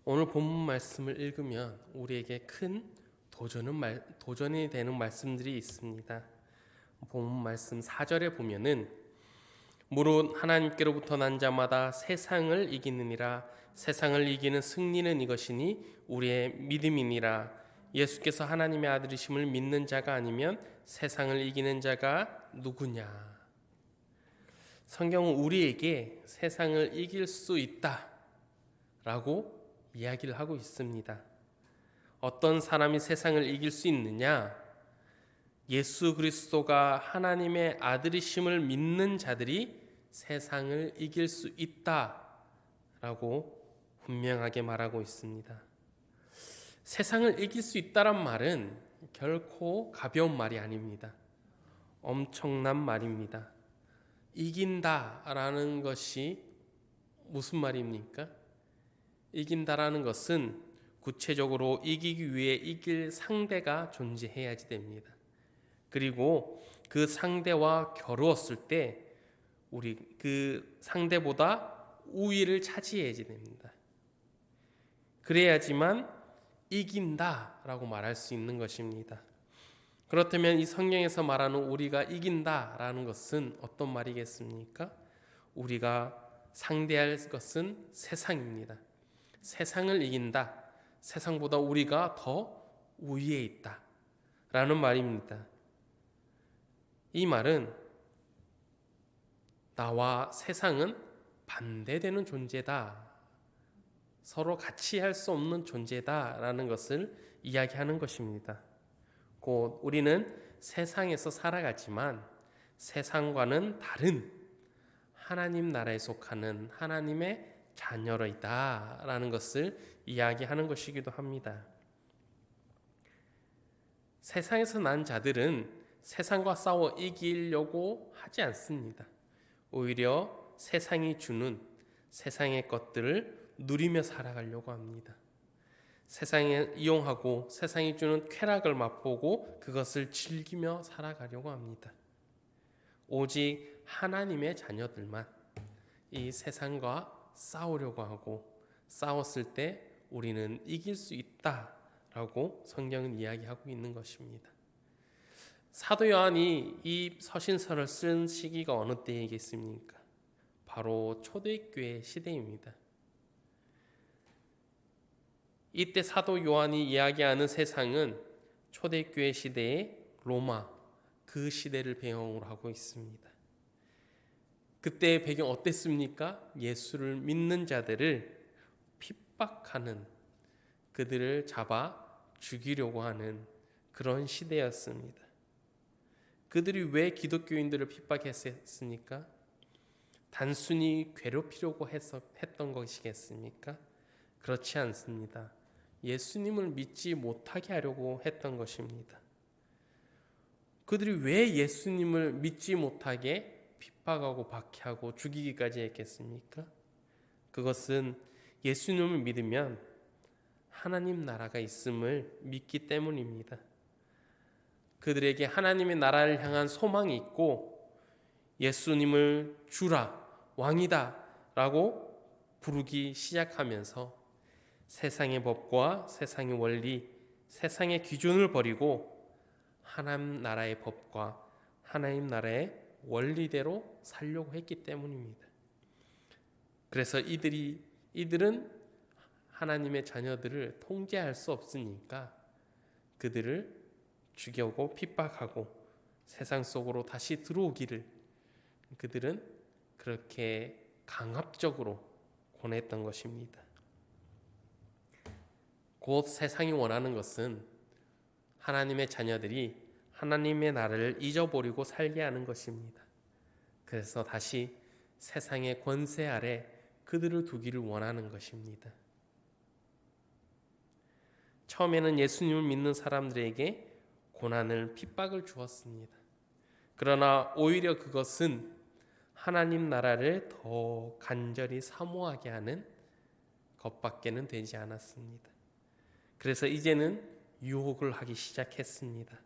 오늘 본문 말씀을 읽으면 우리에게 큰 도전이 되는 말씀들이 있습니다. 본문 말씀 4절에 보면은 무릇 하나님께로부터 난 자마다 세상을 이기느니라. 세상을 이기는 승리는 이것이니 우리의 믿음이니라. 예수께서 하나님의 아들이심을 믿는 자가 아니면 세상을 이기는 자가 누구냐. 성경은 우리에게 세상을 이길 수 있다라고 이야기를 하고 있습니다. 어떤 사람이 세상을 이길 수 있느냐? 예수 그리스도가 하나님의 아들이심을 믿는 자들이 세상을 이길 수 있다라고 분명하게 말하고 있습니다. 세상을 이길 수 있다란 말은 결코 가벼운 말이 아닙니다. 엄청난 말입니다. 이긴다라는 것이 무슨 말입니까? 이긴다라는 것은 구체적으로 이기기 위해 이길 상대가 존재해야지 됩니다. 그리고 그 상대와 겨루었을 때 우리 그 상대보다 우위를 차지해야지 됩니다. 그래야지만 이긴다라고 말할 수 있는 것입니다. 그렇다면 이 성경에서 말하는 우리가 이긴다라는 것은 어떤 말이겠습니까? 우리가 상대할 것은 세상입니다. 세상을 이긴다. 세상보다 우리가 더 우위에 있다. 라는 말입니다. 이 말은 나와 세상은 반대되는 존재다. 서로 같이 할 수 없는 존재다. 라는 것을 이야기하는 것입니다. 곧 우리는 세상에서 살아가지만 세상과는 다른 하나님 나라에 속하는 하나님의 자녀이다 라는 것을 이야기하는 것이기도 합니다. 세상에서 난 자들은 세상과 싸워 이기려고 하지 않습니다. 오히려 세상이 주는 세상의 것들을 누리며 살아가려고 합니다. 세상에 이용하고 세상이 주는 쾌락을 맛보고 그것을 즐기며 살아가려고 합니다. 오직 하나님의 자녀들만 이 세상과 싸우려고 하고 싸웠을 때 우리는 이길 수 있다라고 성경은 이야기하고 있는 것입니다. 사도 요한이 이 서신서를 쓴 시기가 어느 때이겠습니까? 바로 초대교회 시대입니다. 이때 사도 요한이 이야기하는 세상은 초대교회 시대의 로마, 그 시대를 배경으로 하고 있습니다. 그때의 배경 어땠습니까? 예수를 믿는 자들을 핍박하는, 그들을 잡아 죽이려고 하는 그런 시대였습니다. 그들이 왜 기독교인들을 핍박했습니까? 단순히 괴롭히려고 했던 것이겠습니까? 그렇지 않습니다. 예수님을 믿지 못하게 하려고 했던 것입니다. 그들이 왜 예수님을 믿지 못하게 핍박하고 박해하고 죽이기까지 했겠습니까? 그것은 예수님을 믿으면 하나님 나라가 있음을 믿기 때문입니다. 그들에게 하나님의 나라를 향한 소망이 있고 예수님을 주라, 왕이다 라고 부르기 시작하면서 세상의 법과 세상의 원리, 세상의 기준을 버리고 하나님 나라의 법과 하나님 나라의 원리대로 살려고 했기 때문입니다. 그래서 이들은 하나님의 자녀들을 통제할 수 없으니까 그들을 죽이고 핍박하고 세상 속으로 다시 들어오기를 그들은 그렇게 강압적으로 권했던 것입니다. 곧 세상이 원하는 것은 하나님의 자녀들이 하나님의 나라를 잊어버리고 살게 하는 것입니다. 그래서 다시 세상의 권세 아래 그들을 두기를 원하는 것입니다. 처음에는 예수님을 믿는 사람들에게 고난을 핍박을 주었습니다. 그러나 오히려 그것은 하나님 나라를 더 간절히 사모하게 하는 것밖에는 되지 않았습니다. 그래서 이제는 유혹을 하기 시작했습니다.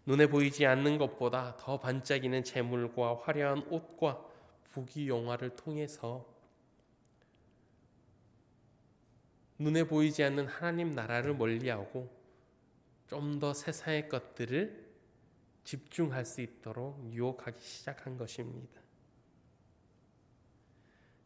눈에 보이지 않는 것보다 더 반짝이는 재물과 화려한 옷과 부귀 영화를 통해서 눈에 보이지 않는 하나님 나라를 멀리하고 좀 더 세상의 것들을 집중할 수 있도록 유혹하기 시작한 것입니다.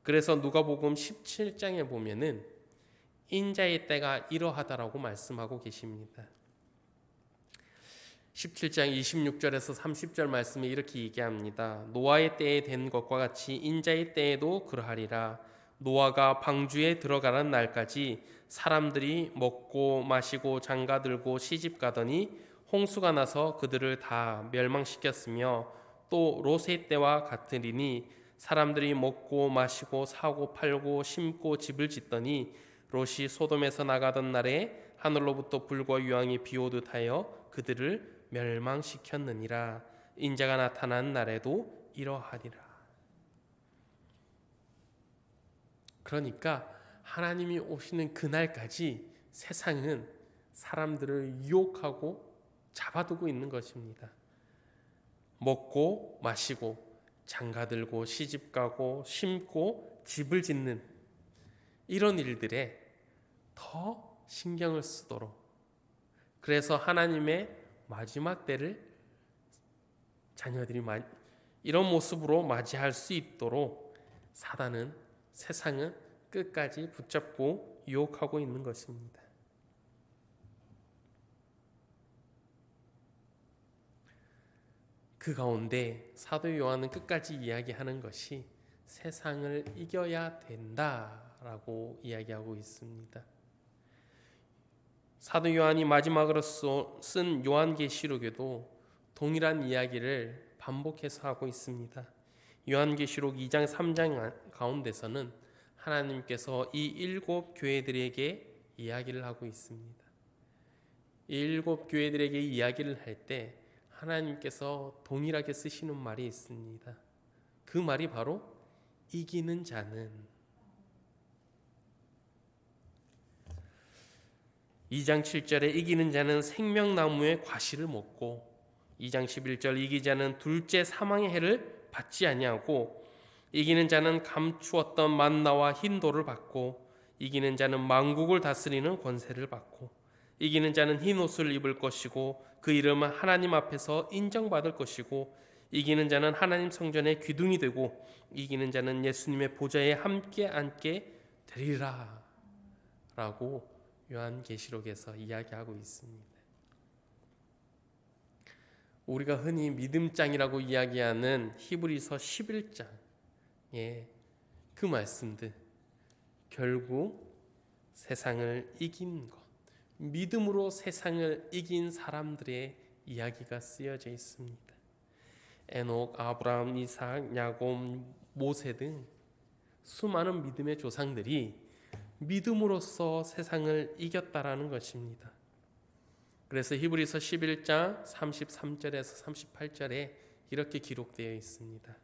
그래서 누가복음 17장에 보면은 인자의 때가 이러하다라고 말씀하고 계십니다. 17장 26절에서 30절 말씀에 이렇게 얘기합니다. 노아의 때에 된 것과 같이 인자의 때에도 그러하리라. 노아가 방주에 들어가는 날까지 사람들이 먹고 마시고 장가들고 시집가더니 홍수가 나서 그들을 다 멸망시켰으며 또 롯의 때와 같으리니 사람들이 먹고 마시고 사고 팔고 심고 집을 짓더니 롯이 소돔에서 나가던 날에 하늘로부터 불과 유황이 비오듯 하여 그들을 멸망시켰느니라. 인자가 나타난 날에도 이러하리라. 그러니까 하나님이 오시는 그날까지 세상은 사람들을 유혹하고 잡아두고 있는 것입니다. 먹고 마시고 장가들고 시집가고 심고 집을 짓는 이런 일들에 더 신경을 쓰도록, 그래서 하나님의 마지막 때를 자녀들이 이런 모습으로 맞이할 수 있도록 사단은, 세상은 끝까지 붙잡고 유혹하고 있는 것입니다. 그 가운데 사도 요한은 끝까지 이야기하는 것이 세상을 이겨야 된다라고 이야기하고 있습니다. 사도 요한이 마지막으로 쓴 요한계시록에도 동일한 이야기를 반복해서 하고 있습니다. 요한계시록 2장 3장 가운데서는 하나님께서 이 7 교회들에게 이야기를 하고 있습니다. 이 7 교회들에게 이야기를 할 때 하나님께서 동일하게 쓰시는 말이 있습니다. 그 말이 바로 이기는 자는, 2장 7절에 이기는 자는 생명나무의 과실을 먹고, 2장 11절 이기는 자는 둘째 사망의 해를 받지 아니하고, 이기는 자는 감추었던 만나와 흰돌을 받고, 이기는 자는 만국을 다스리는 권세를 받고, 이기는 자는 흰 옷을 입을 것이고 그 이름은 하나님 앞에서 인정받을 것이고, 이기는 자는 하나님 성전의 기둥이 되고 이기는 자는 예수님의 보좌에 함께 앉게 되리라 라고 요한계시록에서 이야기하고 있습니다. 우리가 흔히 믿음장이라고 이야기하는 히브리서 11장의 그 말씀들, 결국 세상을 이긴 것, 믿음으로 세상을 이긴 사람들의 이야기가 쓰여져 있습니다. 에녹, 아브라함, 이삭, 야곱, 모세 등 수많은 믿음의 조상들이 믿음으로써 세상을 이겼다라는 것입니다. 그래서 히브리서 11장 33절에서 38절에 이렇게 기록되어 있습니다.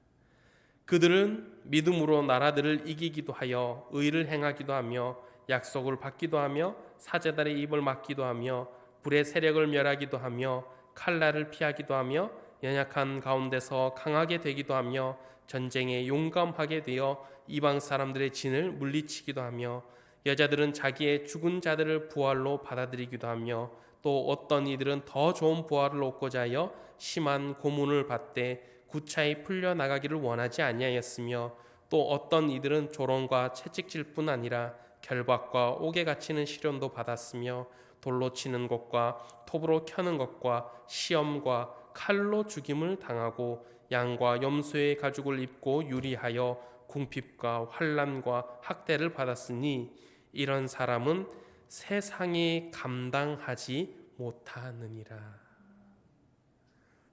그들은 믿음으로 나라들을 이기기도 하여 의를 행하기도 하며 약속을 받기도 하며 사제들의 입을 막기도 하며 불의 세력을 멸하기도 하며 칼날을 피하기도 하며 연약한 가운데서 강하게 되기도 하며 전쟁에 용감하게 되어 이방 사람들의 진을 물리치기도 하며 여자들은 자기의 죽은 자들을 부활로 받아들이기도 하며 또 어떤 이들은 더 좋은 부활을 얻고자 하여 심한 고문을 받되 구차히 풀려나가기를 원하지 아니하였으며 또 어떤 이들은 조롱과 채찍질 뿐 아니라 결박과 옥에 갇히는 시련도 받았으며 돌로 치는 것과 톱으로 켜는 것과 시험과 칼로 죽임을 당하고 양과 염소의 가죽을 입고 유리하여 궁핍과 환난과 학대를 받았으니 이런 사람은 세상에 감당하지 못하느니라.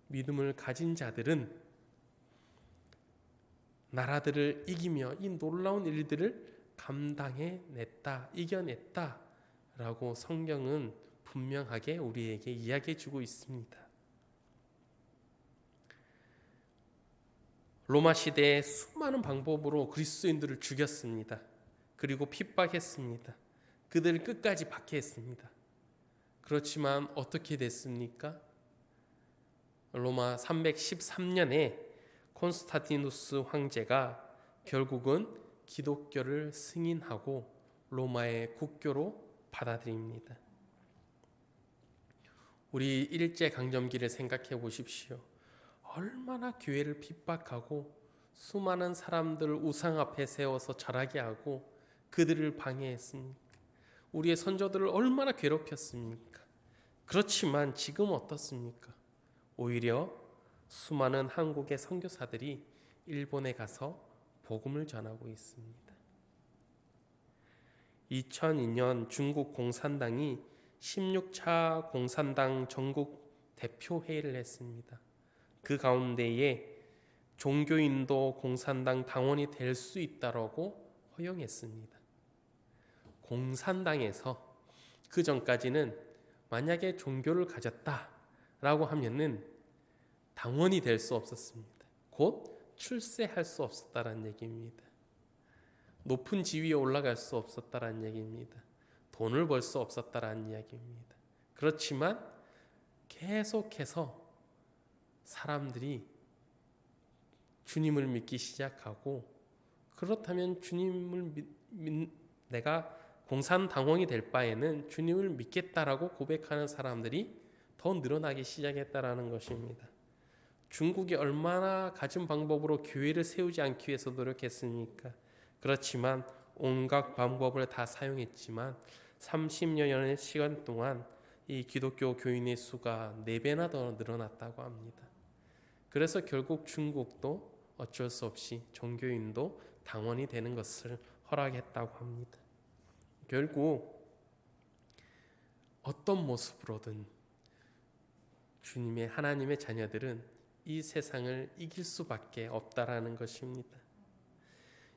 믿음을 가진 자들은 나라들을 이기며 이 놀라운 일들을 감당해냈다, 이겨냈다라고 성경은 분명하게 우리에게 이야기해 주고 있습니다. 로마 시대에 수많은 방법으로 그리스도인들을 죽였습니다. 그리고 핍박했습니다. 그들을 끝까지 박해했습니다. 그렇지만 어떻게 됐습니까? 로마 313년에 콘스탄티누스 황제가 결국은 기독교를 승인하고 로마의 국교로 받아들입니다. 우리 일제강점기를 생각해 보십시오. 얼마나 교회를 핍박하고 수많은 사람들을 우상 앞에 세워서 절하게 하고 그들을 방해했습니까? 우리의 선조들을 얼마나 괴롭혔습니까? 그렇지만 지금 어떻습니까? 오히려 수많은 한국의 선교사들이 일본에 가서 복음을 전하고 있습니다. 2002년 중국 공산당이 16차 공산당 전국 대표회의를 했습니다. 그 가운데에 종교인도 공산당 당원이 될 수 있다라고 허용했습니다. 공산당에서 그 전까지는 만약에 종교를 가졌다라고 하면은 당원이 될 수 없었습니다. 곧 출세할 수 없었다라는 얘기입니다. 높은 지위에 올라갈 수 없었다라는 얘기입니다. 돈을 벌 수 없었다라는 이야기입니다. 그렇지만 계속해서 사람들이 주님을 믿기 시작하고, 그렇다면 내가 공산당원이 될 바에는 주님을 믿겠다라고 고백하는 사람들이 더 늘어나기 시작했다라는 것입니다. 중국이 얼마나 가진 방법으로 교회를 세우지 않기 위해서 노력했습니까? 그렇지만 온갖 방법을 다 사용했지만 30여 년의 시간 동안 이 기독교 교인의 수가 4배나 더 늘어났다고 합니다. 그래서 결국 중국도 어쩔 수 없이 종교인도 당원이 되는 것을 허락했다고 합니다. 결국 어떤 모습으로든 주님의 하나님의 자녀들은 이 세상을 이길 수밖에 없다라는 것입니다.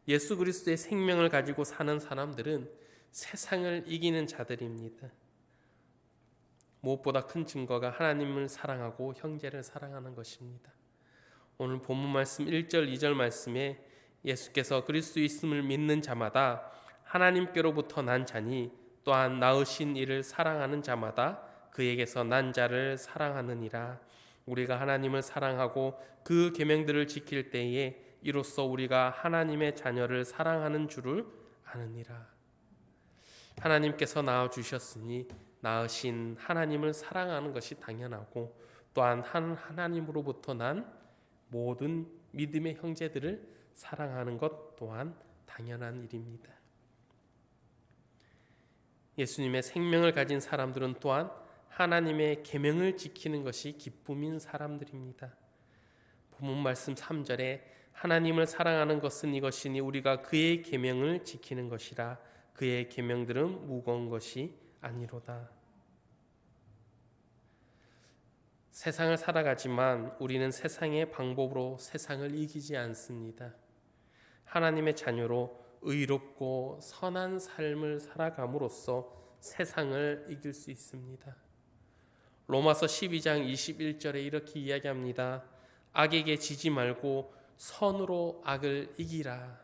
예수 그리스도의 생명을 가지고 사는 사람들은 세상을 이기는 자들입니다. 무엇보다 큰 증거가 하나님을 사랑하고 형제를 사랑하는 것입니다. 오늘 본문 말씀 1절 2절 말씀에 예수께서 그리스도 있음을 믿는 자마다 하나님께로부터 난 자니 또한 낳으신 이를 사랑하는 자마다 그에게서 난 자를 사랑하느니라. 우리가 하나님을 사랑하고 그 계명들을 지킬 때에 이로써 우리가 하나님의 자녀를 사랑하는 줄을 아느니라. 하나님께서 낳아주셨으니 낳으신 하나님을 사랑하는 것이 당연하고, 또한 하나님으로부터 난 모든 믿음의 형제들을 사랑하는 것 또한 당연한 일입니다. 예수님의 생명을 가진 사람들은 또한 하나님의 계명을 지키는 것이 기쁨인 사람들입니다. 본문 말씀 3절에 하나님을 사랑하는 것은 이것이니 우리가 그의 계명을 지키는 것이라. 그의 계명들은 무거운 것이 아니로다. 세상을 살아가지만 우리는 세상의 방법으로 세상을 이기지 않습니다. 하나님의 자녀로 의롭고 선한 삶을 살아감으로써 세상을 이길 수 있습니다. 로마서 12장 21절에 이렇게 이야기합니다. 악에게 지지 말고 선으로 악을 이기라.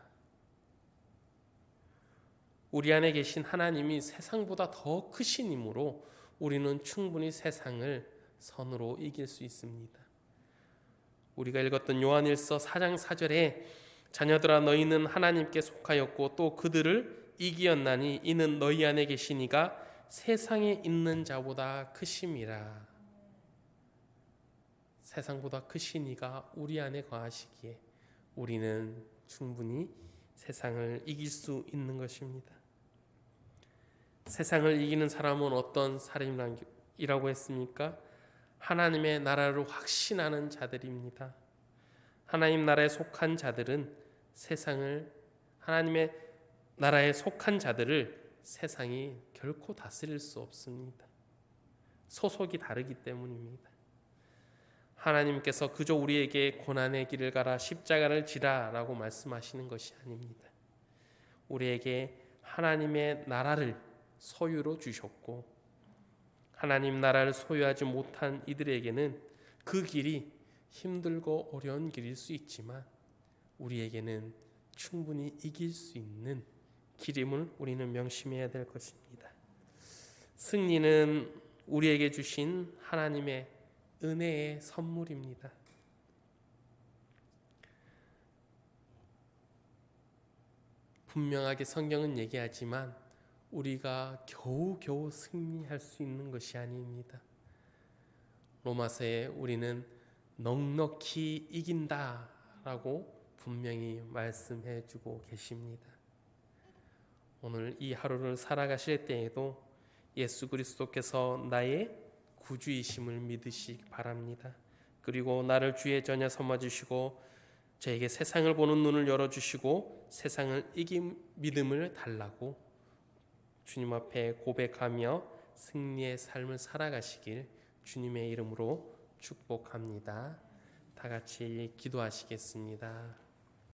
우리 안에 계신 하나님이 세상보다 더 크신 이므로 우리는 충분히 세상을 선으로 이길 수 있습니다. 우리가 읽었던 요한일서 4장 4절에 자녀들아 너희는 하나님께 속하였고 또 그들을 이기었나니 이는 너희 안에 계신 이가 세상에 있는 자보다 크심이라. 세상보다 크신 이가 우리 안에 거하시기에 우리는 충분히 세상을 이길 수 있는 것입니다. 세상을 이기는 사람은 어떤 사람이라고 했습니까? 하나님의 나라를 확신하는 자들입니다. 하나님 나라에 속한 자들은 하나님의 나라에 속한 자들을 세상이 결코 다스릴 수 없습니다. 소속이 다르기 때문입니다. 하나님께서 그저 우리에게 고난의 길을 가라 십자가를 지라 라고 말씀하시는 것이 아닙니다. 우리에게 하나님의 나라를 소유로 주셨고, 하나님 나라를 소유하지 못한 이들에게는 그 길이 힘들고 어려운 길일 수 있지만 우리에게는 충분히 이길 수 있는 길임을 우리는 명심해야 될 것입니다. 승리는 우리에게 주신 하나님의 은혜의 선물입니다. 분명하게 성경은 얘기하지만 우리가 겨우겨우 승리할 수 있는 것이 아닙니다. 로마서에 우리는 넉넉히 이긴다라고 분명히 말씀해 주고 계십니다. 오늘 이 하루를 살아가실 때에도 예수 그리스도께서 나의 구주이심을 믿으시기 바랍니다. 그리고 나를 주의 전야 삼아 주시고 저에게 세상을 보는 눈을 열어주시고 세상을 이긴 믿음을 달라고 주님 앞에 고백하며 승리의 삶을 살아가시길 주님의 이름으로 축복합니다. 다 같이 기도하시겠습니다.